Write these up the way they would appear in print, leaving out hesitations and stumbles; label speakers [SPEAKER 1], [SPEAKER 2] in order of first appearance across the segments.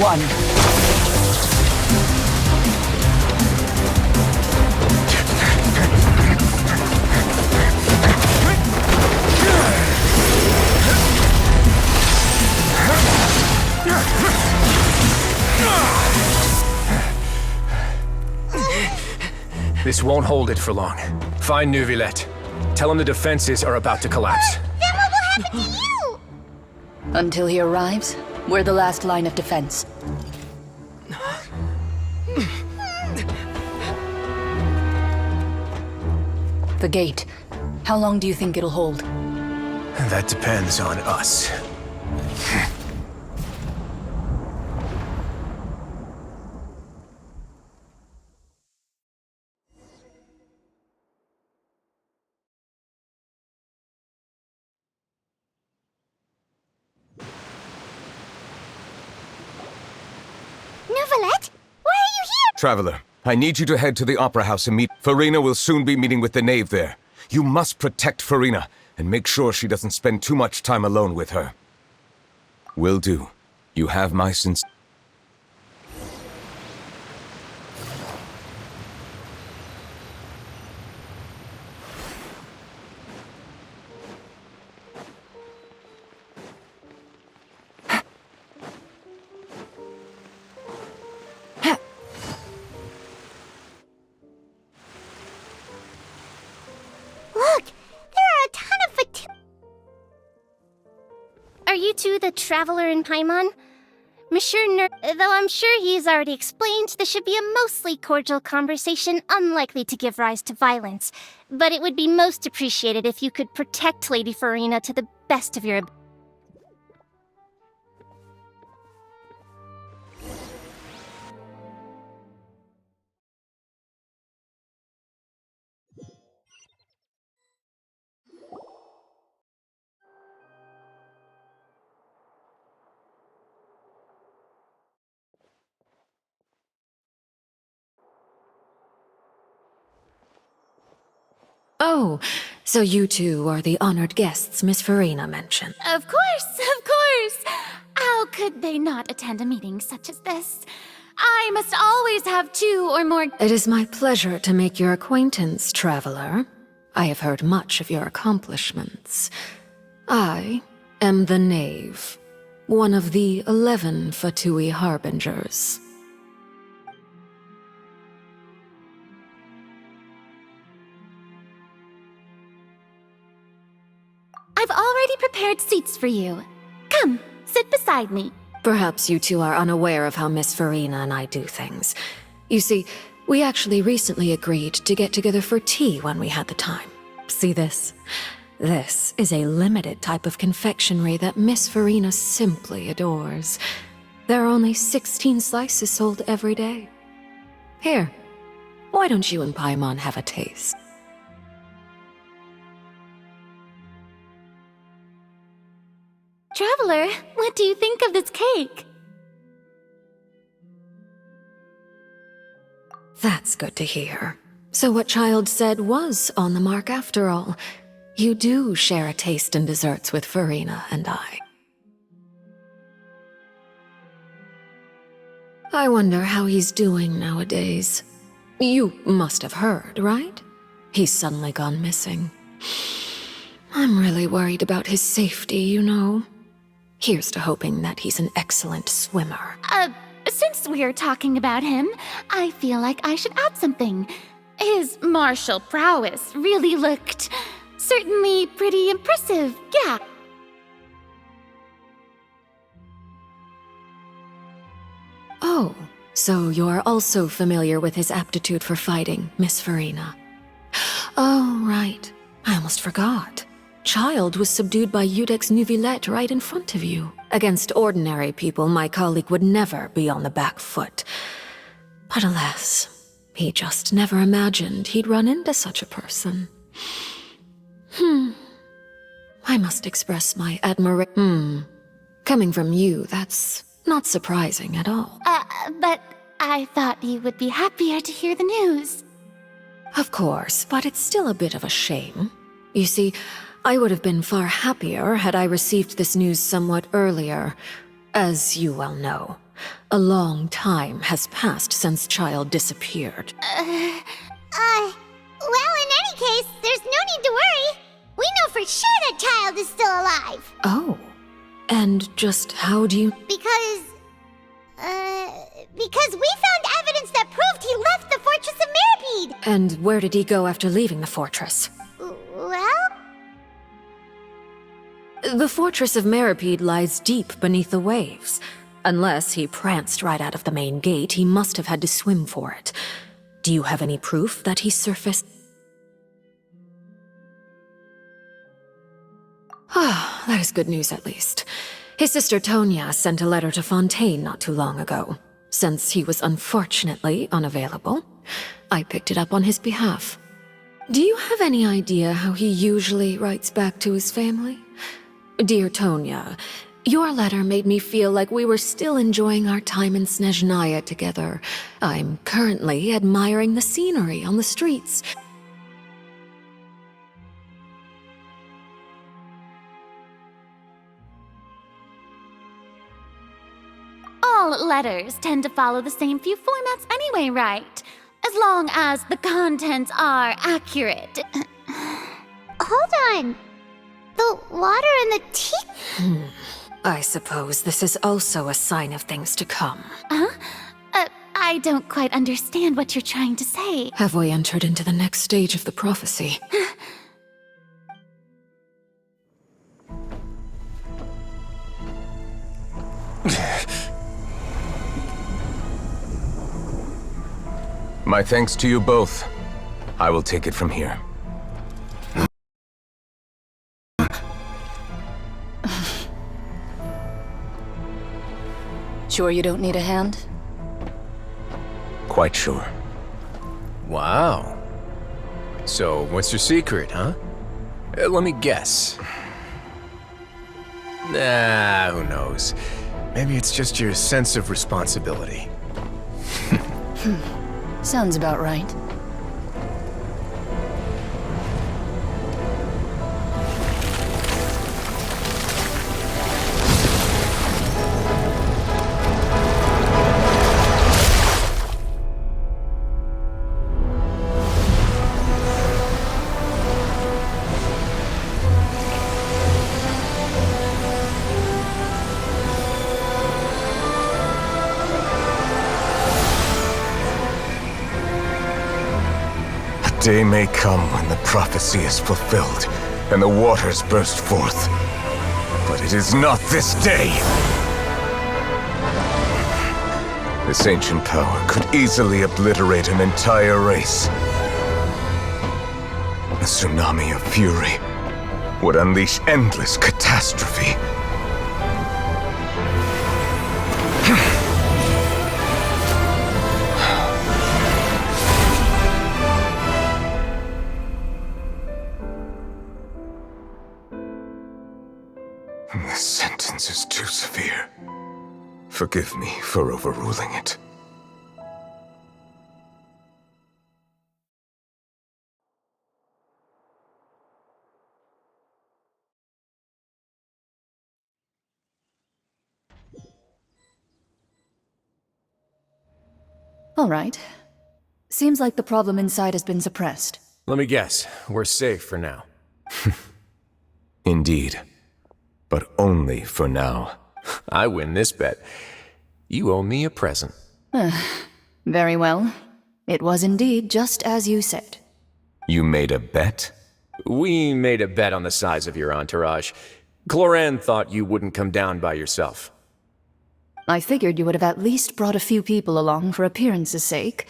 [SPEAKER 1] one.
[SPEAKER 2] This won't hold it for long. Find Neuvillette. Tell him the defenses are about to collapse.
[SPEAKER 3] Then what will happen to you?
[SPEAKER 1] Until he arrives, we're the last line of defense. The gate. How long do you think it'll hold?
[SPEAKER 2] That depends on us.
[SPEAKER 3] Neuvillette? Why are you here?
[SPEAKER 4] Traveler, I need you to head to the Opera House and meet... Furina will soon be meeting with the Knave there. You must protect Furina, and make sure she doesn't spend too much time alone with her. Will do. You have my sincere...
[SPEAKER 3] Look, there are a ton of Are you two the Traveler and Paimon? Though I'm sure he's already explained, this should be a mostly cordial conversation, unlikely to give rise to violence. But it would be most appreciated if you could protect Lady Furina to the best of your ability.
[SPEAKER 5] Oh, so you two are the honored guests Miss Furina mentioned.
[SPEAKER 6] Of course, of course! How could they not attend a meeting such as this? I must always have two or more...
[SPEAKER 5] It is my pleasure to make your acquaintance, Traveler. I have heard much of your accomplishments. I am the Knave, one of the 11 Fatui Harbingers.
[SPEAKER 6] I've already prepared seats for you. Come, sit beside me.
[SPEAKER 5] Perhaps you two are unaware of how Miss Furina and I do things. You see, we actually recently agreed to get together for tea when we had the time. See this? This is a limited type of confectionery that Miss Furina simply adores. There are only 16 slices sold every day. Here, why don't you and Paimon have a taste?
[SPEAKER 6] Traveler, what do you think of this cake?
[SPEAKER 5] That's good to hear. So what Child said was on the mark after all. You do share a taste in desserts with Furina and I. I wonder how he's doing nowadays. You must have heard, right? He's suddenly gone missing. I'm really worried about his safety, you know. Here's to hoping that he's an excellent swimmer.
[SPEAKER 6] Since we're talking about him, I feel like I should add something. His martial prowess really looked... certainly pretty impressive, yeah.
[SPEAKER 5] Oh, so you're also familiar with his aptitude for fighting, Miss Furina. Oh, right. I almost forgot. Child was subdued by Iudex Neuvillette right in front of you. Against ordinary people, my colleague would never be on the back foot. But alas, he just never imagined he'd run into such a person. I must express my admiration. Coming from you, that's not surprising at all.
[SPEAKER 6] But I thought you would be happier to hear the news.
[SPEAKER 5] Of course, but it's still a bit of a shame. You see, I would have been far happier had I received this news somewhat earlier. As you well know, A long time has passed since Child disappeared.
[SPEAKER 3] Well, in any case, there's no need to worry. We know for sure that Child is still alive.
[SPEAKER 5] Oh. And just how do you...
[SPEAKER 3] Because we found evidence that proved he left the Fortress of Meripede.
[SPEAKER 5] And where did he go after leaving the fortress?
[SPEAKER 3] Well?
[SPEAKER 5] The Fortress of Meripede lies deep beneath the waves. Unless he pranced right out of the main gate, he must have had to swim for it. Do you have any proof that he surfaced? Ah, that is good news at least. His sister Tonya sent a letter to Fontaine not too long ago. Since he was unfortunately unavailable, I picked it up on his behalf. Do you have any idea how he usually writes back to his family? Dear Tonya, your letter made me feel like we were still enjoying our time in Snezhnaya together. I'm currently admiring the scenery on the streets.
[SPEAKER 6] All letters tend to follow the same few formats anyway, right? As long as the contents are accurate.
[SPEAKER 3] Hold on. The water in the tea...
[SPEAKER 5] I suppose this is also a sign of things to come.
[SPEAKER 6] I don't quite understand what you're trying to say.
[SPEAKER 5] Have we entered into the next stage of the prophecy?
[SPEAKER 4] My thanks to you both. I will take it from here.
[SPEAKER 1] Sure you don't need a hand?
[SPEAKER 4] Quite sure.
[SPEAKER 2] Wow. So, what's your secret, huh? Let me guess. Nah, who knows? Maybe it's just your sense of responsibility.
[SPEAKER 1] Sounds about right.
[SPEAKER 4] Day may come when the prophecy is fulfilled, and the waters burst forth. But it is not this day! This ancient power could easily obliterate an entire race. A tsunami of fury would unleash endless catastrophe. This sentence is too severe. Forgive me for overruling it.
[SPEAKER 1] All right. Seems like the problem inside has been suppressed.
[SPEAKER 2] Let me guess, we're safe for now.
[SPEAKER 4] Indeed. But only for now.
[SPEAKER 2] I win this bet. You owe me a present.
[SPEAKER 1] Very well. It was indeed just as you said.
[SPEAKER 4] You made a bet?
[SPEAKER 2] We made a bet on the size of your entourage. Cloran thought you wouldn't come down by yourself.
[SPEAKER 1] I figured you would have at least brought a few people along for appearance's sake.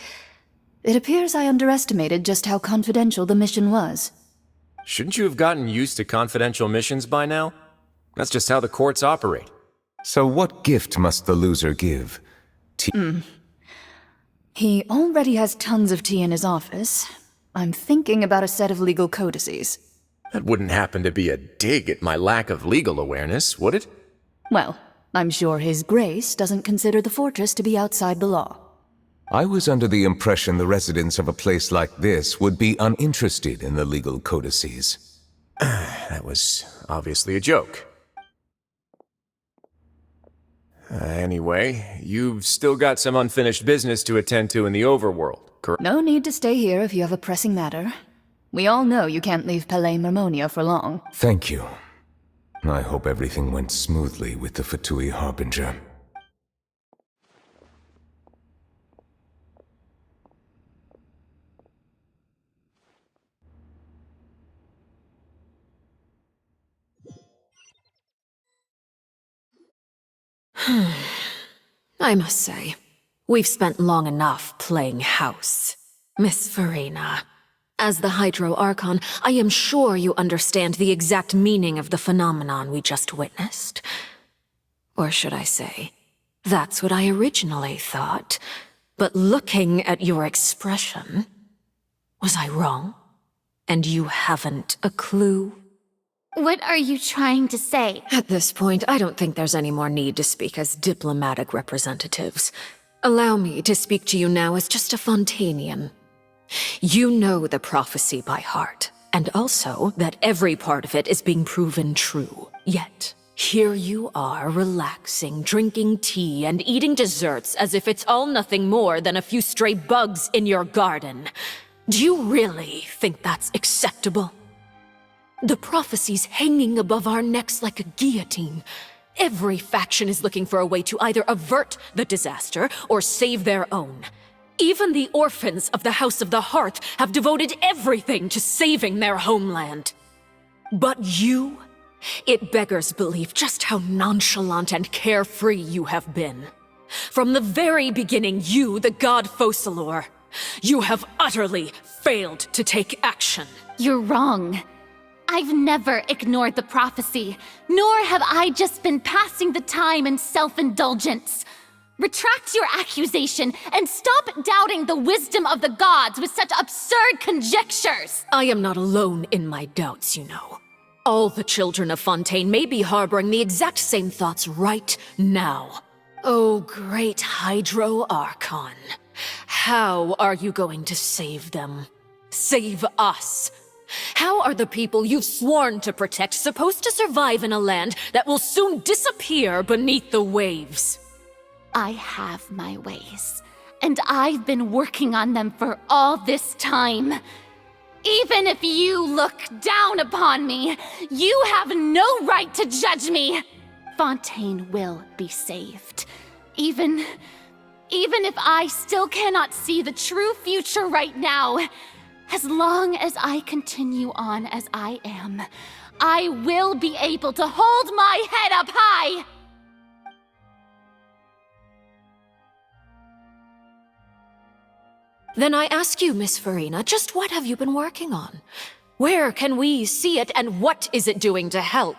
[SPEAKER 1] It appears I underestimated just how confidential the mission was.
[SPEAKER 2] Shouldn't you have gotten used to confidential missions by now? That's just how the courts operate.
[SPEAKER 4] So what gift must the loser give?
[SPEAKER 1] He already has tons of tea in his office. I'm thinking about a set of legal codices.
[SPEAKER 2] That wouldn't happen to be a dig at my lack of legal awareness, would it?
[SPEAKER 1] Well, I'm sure His Grace doesn't consider the fortress to be outside the law.
[SPEAKER 4] I was under the impression the residents of a place like this would be uninterested in the legal codices.
[SPEAKER 2] That was obviously a joke. Anyway, you've still got some unfinished business to attend to in the overworld, correct?
[SPEAKER 1] No need to stay here if you have a pressing matter. We all know you can't leave Palais Mermonia for long.
[SPEAKER 4] Thank you. I hope everything went smoothly with the Fatui Harbinger.
[SPEAKER 5] I must say, we've spent long enough playing house. Miss Farina, as the Hydro Archon, I am sure you understand the exact meaning of the phenomenon we just witnessed. Or should I say, that's what I originally thought. But looking at your expression, was I wrong? And you haven't a clue?
[SPEAKER 6] What are you trying to say?
[SPEAKER 5] At this point, I don't think there's any more need to speak as diplomatic representatives. Allow me to speak to you now as just a Fontanian. You know the prophecy by heart, and also that every part of it is being proven true. Yet, here you are relaxing, drinking tea, and eating desserts as if it's all nothing more than a few stray bugs in your garden. Do you really think that's acceptable? The prophecy's hanging above our necks like a guillotine. Every faction is looking for a way to either avert the disaster or save their own. Even the orphans of the House of the Hearth have devoted everything to saving their homeland. But you? It beggars belief just how nonchalant and carefree you have been. From the very beginning, you, the god Focalor, you have utterly failed to take action.
[SPEAKER 6] You're wrong. I've never ignored the prophecy, nor have I just been passing the time in self-indulgence. Retract your accusation and stop doubting the wisdom of the gods with such absurd conjectures!
[SPEAKER 5] I am not alone in my doubts, you know. All the children of Fontaine may be harboring the exact same thoughts right now. Oh, great Hydro Archon. How are you going to save them? Save us? How are the people you've sworn to protect supposed to survive in a land that will soon disappear beneath the waves?
[SPEAKER 6] I have my ways, and I've been working on them for all this time. Even if you look down upon me, you have no right to judge me. Fontaine will be saved. Even if I still cannot see the true future right now, as long as I continue on as I am, I will be able to hold my head up high!
[SPEAKER 5] Then I ask you, Miss Farina, just what have you been working on? Where can we see it, and what is it doing to help?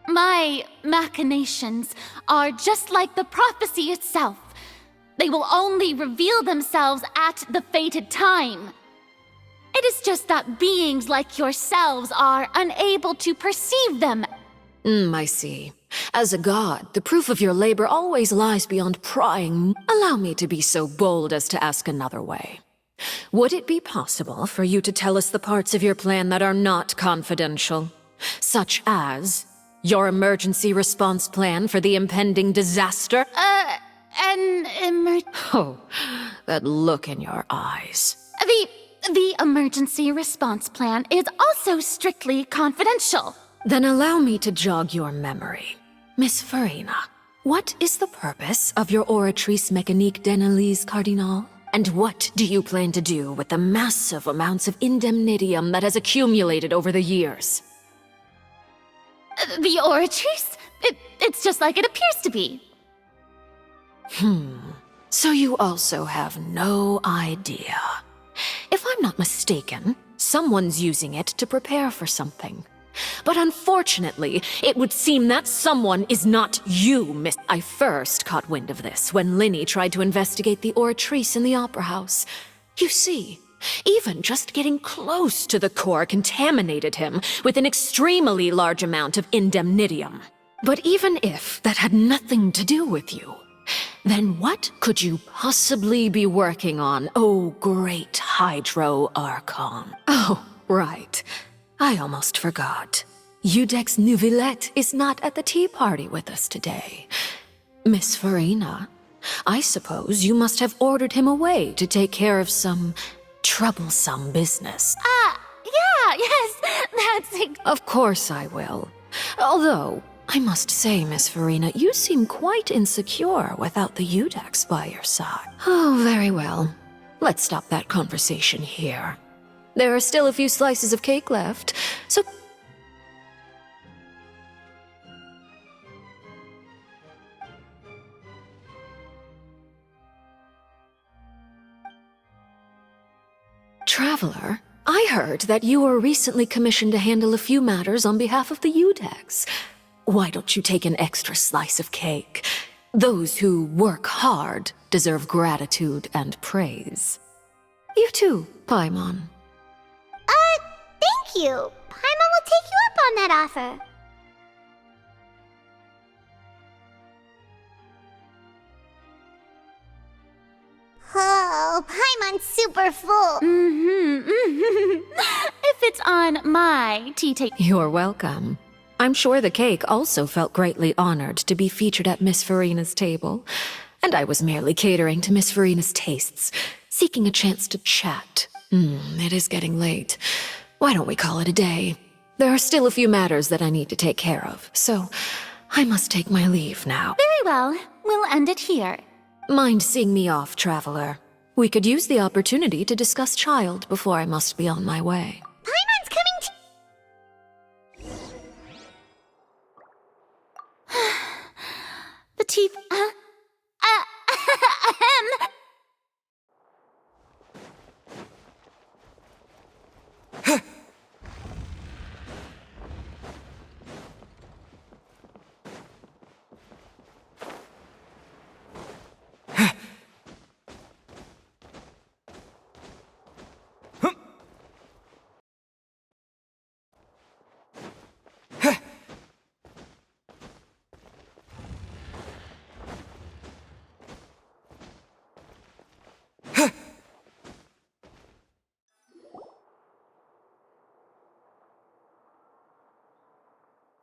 [SPEAKER 6] My machinations are just like the prophecy itself. They will only reveal themselves at the fated time. It is just that beings like yourselves are unable to perceive them.
[SPEAKER 5] I see. As a god, the proof of your labor always lies beyond prying. Allow me to be so bold as to ask another way. Would it be possible for you to tell us the parts of your plan that are not confidential? Such as your emergency response plan for the impending disaster? Oh, that look in your eyes.
[SPEAKER 6] The emergency response plan is also strictly confidential.
[SPEAKER 5] Then allow me to jog your memory. Miss Farina, what is the purpose of your Oratrice Mécanique d'Analyse Cardinal? And what do you plan to do with the massive amounts of indemnitium that has accumulated over the years?
[SPEAKER 6] The Oratrice? It's just like it appears to be.
[SPEAKER 5] So you also have no idea. If I'm not mistaken, someone's using it to prepare for something. But unfortunately, it would seem that someone is not you, Miss. I first caught wind of this when Lyney tried to investigate the Oratrice in the Opera House. You see, even just getting close to the core contaminated him with an extremely large amount of indemnitium. But even if that had nothing to do with you, Then what could you possibly be working on, oh great Hydro Archon? Oh, right. I almost forgot. Udex Neuvillette is not at the tea party with us today. Miss Farina, I suppose you must have ordered him away to take care of some troublesome business.
[SPEAKER 6] Yeah, yes, that's it.
[SPEAKER 5] Of course I will. Although, I must say, Miss Farina, you seem quite insecure without the Udex by your side. Oh, very well. Let's stop that conversation here. There are still a few slices of cake left, so... Traveler, I heard that you were recently commissioned to handle a few matters on behalf of the Udex. Why don't you take an extra slice of cake? Those who work hard deserve gratitude and praise. You too, Paimon.
[SPEAKER 3] Thank you. Paimon will take you up on that offer. Oh, Paimon's super full.
[SPEAKER 6] If it's on my tea table.
[SPEAKER 5] You're welcome. I'm sure the cake also felt greatly honored to be featured at Miss Farina's table, and I was merely catering to Miss Farina's tastes, seeking a chance to chat. It is getting late. Why don't we call it a day? There are still a few matters that I need to take care of, so I must take my leave now.
[SPEAKER 6] Very well, we'll end it here.
[SPEAKER 5] Mind seeing me off, Traveler? We could use the opportunity to discuss Child before I must be on my way.
[SPEAKER 3] Paimon's coming
[SPEAKER 6] The teeth.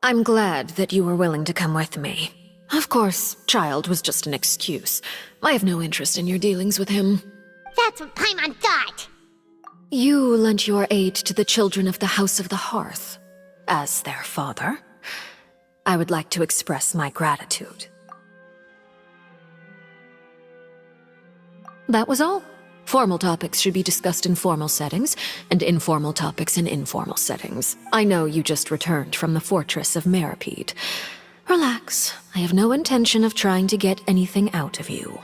[SPEAKER 5] I'm glad that you were willing to come with me. Of course, Child was just an excuse. I have no interest in your dealings with him.
[SPEAKER 3] That's what Paimon thought.
[SPEAKER 5] You lent your aid to the children of the House of the Hearth. As their father, I would like to express my gratitude. That was all. Formal topics should be discussed in formal settings, and informal topics in informal settings. I know you just returned from the fortress of Meripede. Relax. I have no intention of trying to get anything out of you.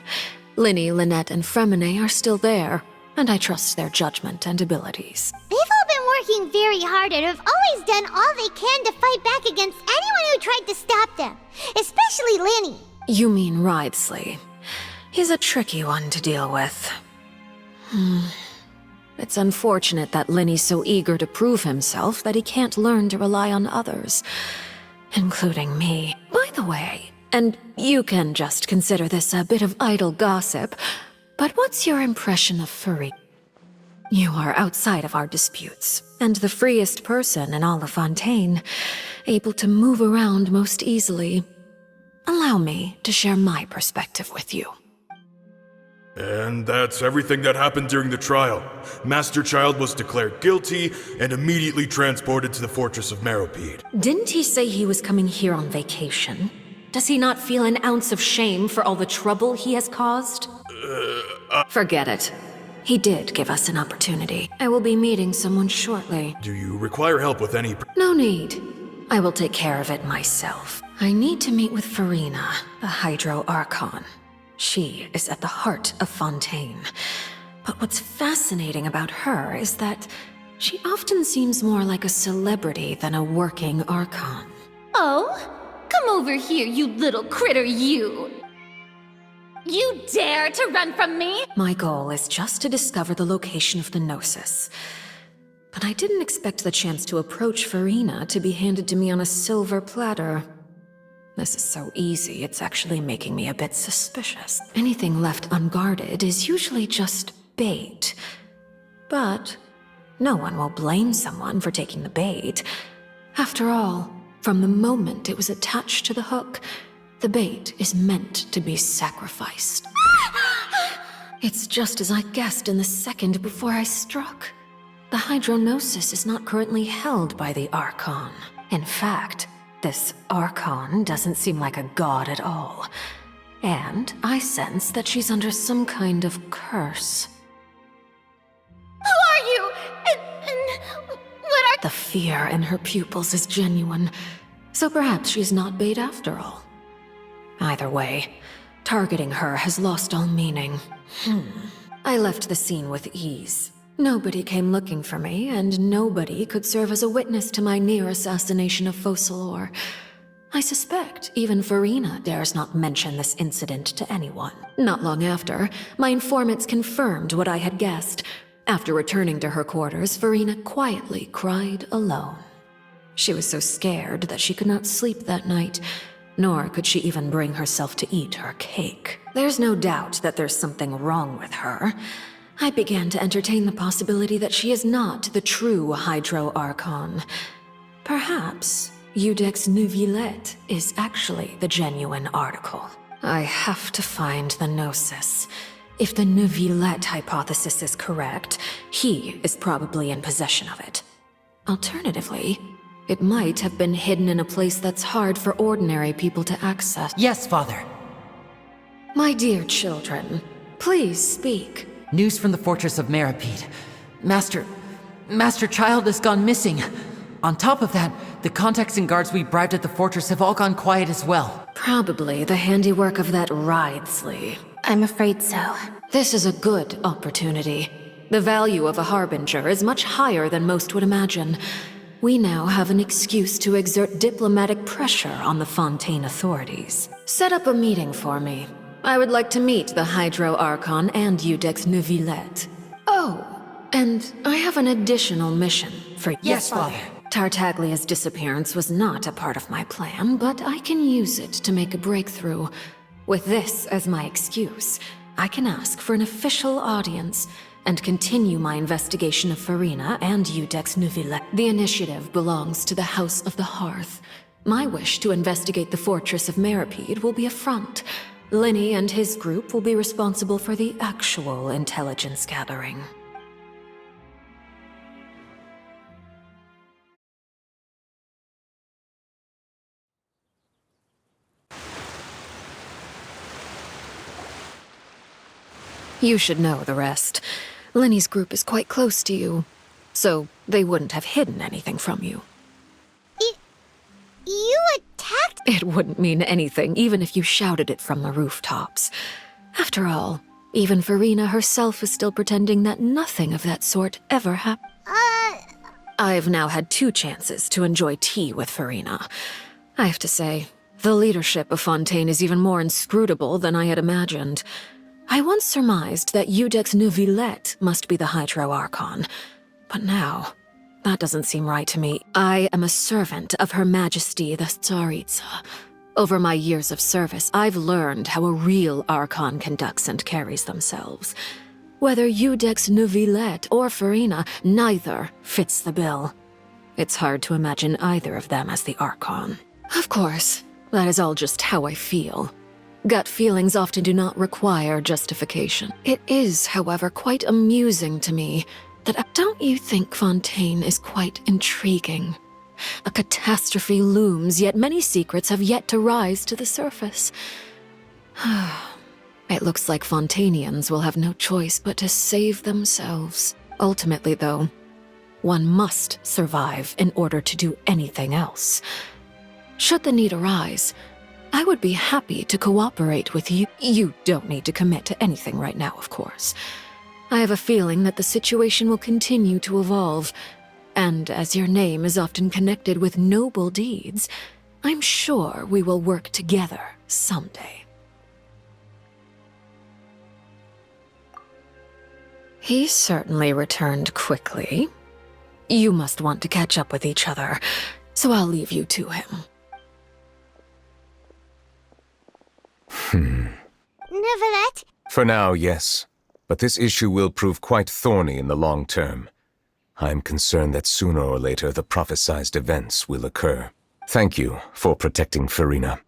[SPEAKER 5] Linny, Lynette, and Fremine are still there, and I trust their judgment and abilities.
[SPEAKER 3] They've all been working very hard and have always done all they can to fight back against anyone who tried to stop them, especially Linny.
[SPEAKER 5] You mean Wriothesley. He's a tricky one to deal with. It's unfortunate that Linny's so eager to prove himself that he can't learn to rely on others, including me. By the way, and you can just consider this a bit of idle gossip, but what's your impression of Farina? You are outside of our disputes, and the freest person in all of Fontaine, able to move around most easily. Allow me to share my perspective with you.
[SPEAKER 7] And that's everything that happened during the trial. Master Child was declared guilty and immediately transported to the fortress of Meripede.
[SPEAKER 5] Didn't he say he was coming here on vacation? Does he not feel an ounce of shame for all the trouble he has caused? Forget it. He did give us an opportunity. I will be meeting someone shortly.
[SPEAKER 7] Do you require help with any...
[SPEAKER 5] No need. I will take care of it myself. I need to meet with Farina, the Hydro Archon. She is at the heart of Fontaine. But what's fascinating about her is that she often seems more like a celebrity than a working Archon.
[SPEAKER 6] Oh, come over here, you little critter, you! You dare to run from me?
[SPEAKER 5] My goal is just to discover the location of the Gnosis. But I didn't expect the chance to approach Farina to be handed to me on a silver platter. This is so easy, it's actually making me a bit suspicious. Anything left unguarded is usually just bait. But no one will blame someone for taking the bait. After all, from the moment it was attached to the hook, the bait is meant to be sacrificed. It's just as I guessed in the second before I struck. The Hydronosis is not currently held by the Archon. In fact, this Archon doesn't seem like a god at all. And I sense that she's under some kind of curse.
[SPEAKER 6] Who are you? And what are...
[SPEAKER 5] The fear in her pupils is genuine, so perhaps she's not bait after all. Either way, targeting her has lost all meaning. I left the scene with ease. Nobody came looking for me, and nobody could serve as a witness to my near assassination of Focalor. I suspect even Farina dares not mention this incident to anyone. Not long after, my informants confirmed what I had guessed. After returning to her quarters, Farina quietly cried alone. She was so scared that she could not sleep that night, nor could she even bring herself to eat her cake. There's no doubt that there's something wrong with her. I began to entertain the possibility that she is not the true Hydro Archon. Perhaps Iudex Neuvillette is actually the genuine article. I have to find the Gnosis. If the Neuvillette hypothesis is correct, he is probably in possession of it. Alternatively, it might have been hidden in a place that's hard for ordinary people to access.
[SPEAKER 8] Yes, Father.
[SPEAKER 5] My dear children, please speak.
[SPEAKER 8] News from the Fortress of Meripede. Master Child has gone missing. On top of that, the contacts and guards we bribed at the fortress have all gone quiet as well.
[SPEAKER 5] Probably the handiwork of that Ridesley.
[SPEAKER 3] I'm afraid so.
[SPEAKER 5] This is a good opportunity. The value of a Harbinger is much higher than most would imagine. We now have an excuse to exert diplomatic pressure on the Fontaine authorities. Set up a meeting for me. I would like to meet the Hydro Archon and Iudex Neuvillette. Oh, and I have an additional mission for you.
[SPEAKER 8] Yes, Father.
[SPEAKER 5] Tartaglia's disappearance was not a part of my plan, but I can use it to make a breakthrough. With this as my excuse, I can ask for an official audience and continue my investigation of Farina and Iudex Neuvillette. The initiative belongs to the House of the Hearth. My wish to investigate the Fortress of Meripede will be a front. Linny and his group will be responsible for the actual intelligence gathering. You should know the rest. Linny's group is quite close to you, so they wouldn't have hidden anything from you.
[SPEAKER 3] You attacked?
[SPEAKER 5] It wouldn't mean anything, even if you shouted it from the rooftops. After all, even Farina herself is still pretending that nothing of that sort ever happened. I've now had 2 chances to enjoy tea with Farina. I have to say, the leadership of Fontaine is even more inscrutable than I had imagined. I once surmised that Iudex Neuvillette must be the Hydro Archon, but now, that doesn't seem right to me. I am a servant of Her Majesty the Tsaritsa. Over my years of service, I've learned how a real Archon conducts and carries themselves. Whether Iudex Neuvillette or Farina, neither fits the bill. It's hard to imagine either of them as the Archon. Of course, that is all just how I feel. Gut feelings often do not require justification. It is, however, quite amusing to me that don't you think Fontaine is quite intriguing? A catastrophe looms, yet many secrets have yet to rise to the surface. It looks like Fontainians will have no choice but to save themselves. Ultimately, though, one must survive in order to do anything else. Should the need arise, I would be happy to cooperate with you. You don't need to commit to anything right now, of course. I have a feeling that the situation will continue to evolve, and as your name is often connected with noble deeds, I'm sure we will work together someday. He certainly returned quickly. You must want to catch up with each other, so I'll leave you to him.
[SPEAKER 3] Neuvillette?
[SPEAKER 4] For now, yes. But this issue will prove quite thorny in the long term. I'm concerned that sooner or later the prophesized events will occur. Thank you for protecting Farina.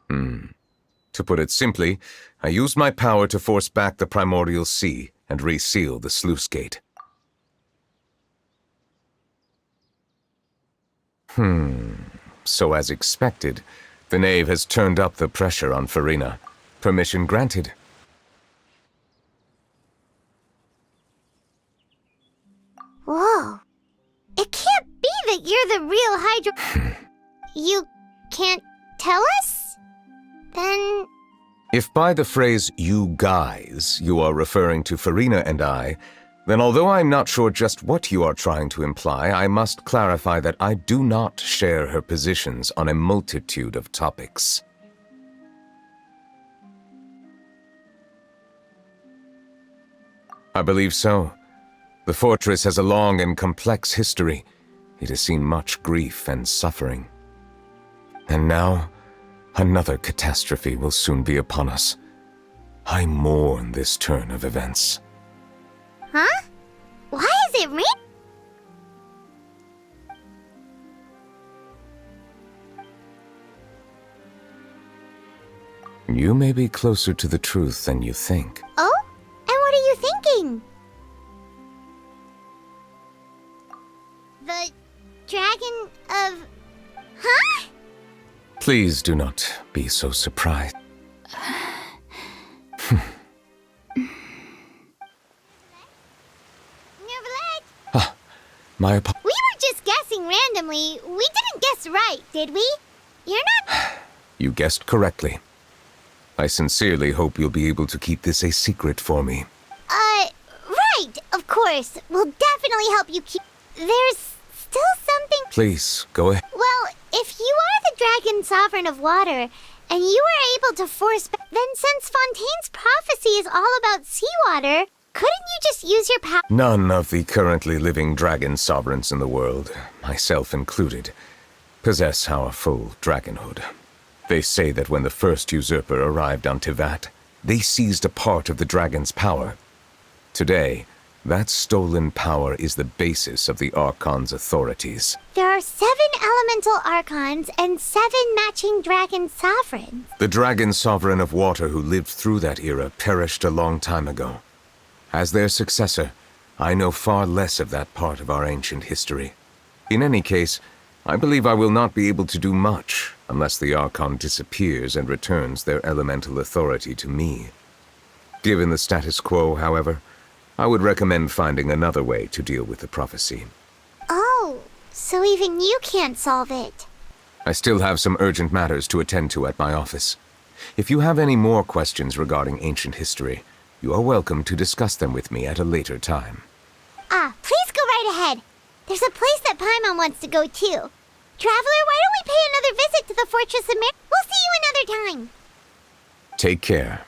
[SPEAKER 4] To put it simply, I used my power to force back the primordial sea and reseal the sluice gate. So as expected, the Knave has turned up the pressure on Farina. Permission granted.
[SPEAKER 3] Whoa. It can't be that you're the real Hydra... You can't tell us? Then...
[SPEAKER 4] If by the phrase, you guys, you are referring to Farina and I, then although I'm not sure just what you are trying to imply, I must clarify that I do not share her positions on a multitude of topics. I believe so. The fortress has a long and complex history. It has seen much grief and suffering. And now, another catastrophe will soon be upon us. I mourn this turn of events.
[SPEAKER 3] Huh? Why is it raining?
[SPEAKER 4] You may be closer to the truth than you think.
[SPEAKER 3] Oh? And what are you thinking? The dragon of... Huh?
[SPEAKER 4] Please do not be so surprised.
[SPEAKER 3] Neuvillette?
[SPEAKER 4] My
[SPEAKER 3] We were just guessing randomly. We didn't guess right, did we? You're not...
[SPEAKER 4] You guessed correctly. I sincerely hope you'll be able to keep this a secret for me.
[SPEAKER 3] Right, of course. We'll definitely help you keep... There's still something...
[SPEAKER 4] Please, go ahead.
[SPEAKER 3] Well, if you are the Dragon Sovereign of Water, and you were able to force... Then since Fontaine's prophecy is all about seawater, couldn't you just use your power...
[SPEAKER 4] None of the currently living dragon sovereigns in the world, myself included, possess our full dragonhood. They say that when the first usurper arrived on Tivat, they seized a part of the dragon's power. Today, that stolen power is the basis of the Archon's authorities.
[SPEAKER 3] There are 7 elemental archons and 7 matching dragon sovereigns.
[SPEAKER 4] The dragon sovereign of water who lived through that era perished a long time ago. As their successor, I know far less of that part of our ancient history. In any case, I believe I will not be able to do much unless the Archon disappears and returns their elemental authority to me. Given the status quo, however, I would recommend finding another way to deal with the prophecy.
[SPEAKER 3] Oh, so even you can't solve it.
[SPEAKER 4] I still have some urgent matters to attend to at my office. If you have any more questions regarding ancient history, you are welcome to discuss them with me at a later time.
[SPEAKER 3] Please go right ahead. There's a place that Paimon wants to go too. Traveler, why don't we pay another visit to the Fortress of We'll see you another time.
[SPEAKER 4] Take care.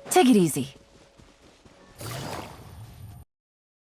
[SPEAKER 1] Take it easy.